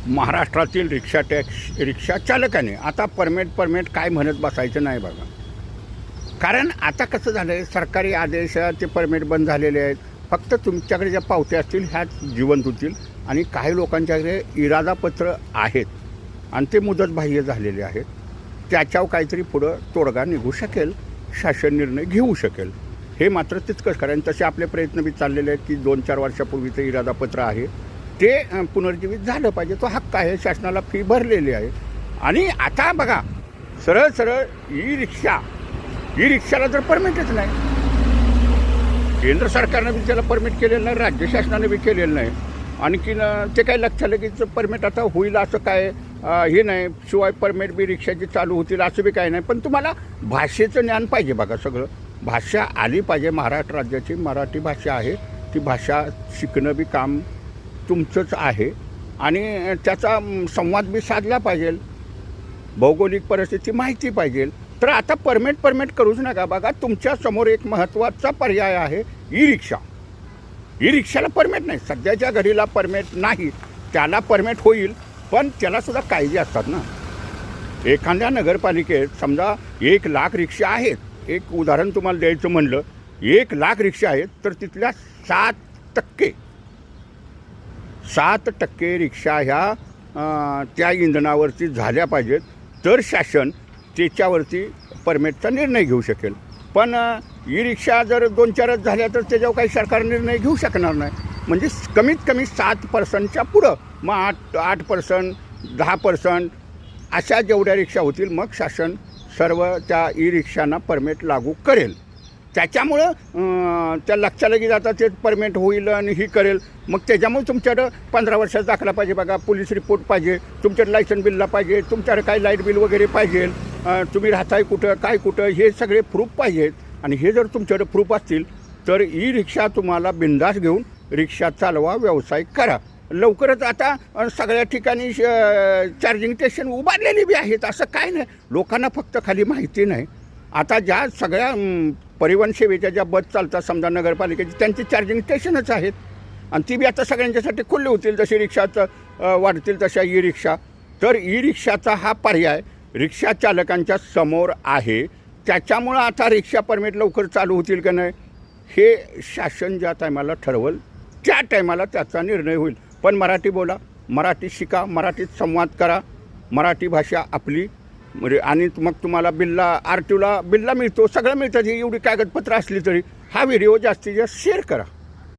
महाराष्ट्रातील रिक्षा चालकाने आता परमिट काय म्हणत बसायचं नाही बघा. कारण आता कसं झालं आहे, सरकारी आदेश ते परमिट बंद झालेले आहेत. फक्त तुमच्याकडे ज्या पावत्या असतील ह्याच जिवंत होतील आणि काही लोकांच्याकडे इरादापत्र आहेत आणि ते मुदतबाह्य झालेले आहेत. त्याच्यावर काहीतरी पुढं तोडगा निघू शकेल, शासन निर्णय घेऊ शकेल. हे मात्र तितकंच कारण तसे आपले प्रयत्न बी चाललेले आहेत की 2-4 वर्षापूर्वीचं इरादापत्र आहे ते पुनर्जीवित झालं पाहिजे. तो हक्क आहे, शासनाला फी भरलेली आहे. आणि आता बघा सरळ सरळ ई रिक्षाला जर परमिटच नाही, केंद्र सरकारनं बी त्याला परमिट केलेलं नाही, राज्य शासनानं बी केलेलं नाही. आणखीन ते काय लक्षात आलं की परमिट आता होईल असं काय हे नाही, शिवाय परमिट बी रिक्षाची चालू होतील असं बी काय नाही. पण तुम्हाला भाषेचं ज्ञान पाहिजे बघा. सगळं भाषा आली पाहिजे. महाराष्ट्र राज्याची मराठी भाषा आहे, ती भाषा शिकणं बी काम तुमचंच आहे आणि त्याचा संवाद बी साधला पाहिजे. भौगोलिक परिस्थिती माहिती पाहिजे. तर आता परमिट करूच नका बघा. तुमच्यासमोर एक महत्त्वाचा पर्याय आहे ई रिक्षाला परमिट नाही, सध्याच्या घडीला परमिट नाही. त्याला परमिट होईल पण त्यालासुद्धा कायदे असतात ना. एखाद्या नगरपालिकेत समजा 1,00,000 रिक्षा आहेत, एक उदाहरण तुम्हाला द्यायचं म्हणलं, 1,00,000 रिक्षा आहेत तर तिथल्या 7% रिक्षा ह्या त्या इंधनावरती झाल्या पाहिजेत, तर शासन त्याच्यावरती परमिटचा निर्णय घेऊ शकेल. पण ई रिक्षा जर 2-4च झाल्या तर त्याच्यावर काही सरकार निर्णय घेऊ शकणार नाही. म्हणजे कमीत कमी 7%च्या पुढं, मग 8%, 10% अशा जेवढ्या रिक्षा होतील मग शासन सर्व त्या ई रिक्षांना परमिट लागू करेल. त्याच्यामुळं त्या लक्षात लगेच आता ते परमिट होईल आणि ही करेल. मग त्याच्यामुळे तुमच्याकडं 15 वर्षाचा दाखला पाहिजे बघा, पोलीस रिपोर्ट पाहिजे, तुमच्याकडं लायसन बिलला पाहिजे, तुमच्याकडे काही लाईट बिल वगैरे पाहिजे, तुम्ही राहताय कुठं काय कुठं हे सगळे प्रूफ पाहिजेत. आणि हे जर तुमच्याकडे प्रूफ असतील तर ई रिक्षा तुम्हाला बिंदास घेऊन रिक्षा चालवा, व्यवसाय करा. लवकरच आता सगळ्या ठिकाणी चार्जिंग स्टेशन उभारलेली बी आहेत. असं काय नाही, लोकांना फक्त खाली माहिती नाही. आता ज्या सगळ्या परिवहन सेवेच्या ज्या बस चालतात समजा नगरपालिकेची, त्यांची चार्जिंग स्टेशनच आहेत आणि ती बी आता सगळ्यांच्यासाठी खुल्ले होतील. जसे रिक्षाचं वाढतील तशा ई रिक्षा. तर ई रिक्षाचा हा पर्याय रिक्षा चालकांच्या समोर आहे. त्याच्यामुळं आता रिक्षा परमिट लवकर चालू होतील का नाही हे शासन ज्या टायमाला ठरवलं त्या टायमाला त्याचा निर्णय होईल. पण मराठी बोला, मराठी शिका, मराठीत संवाद करा. मराठी भाषा आपली. आणि मग तुम्हाला बिल्ला RTOला बिल्ला मिळतो, सगळं मिळतं. ही एवढी कागदपत्र असली तरी हा व्हिडिओ जास्तीत जास्त शेअर करा.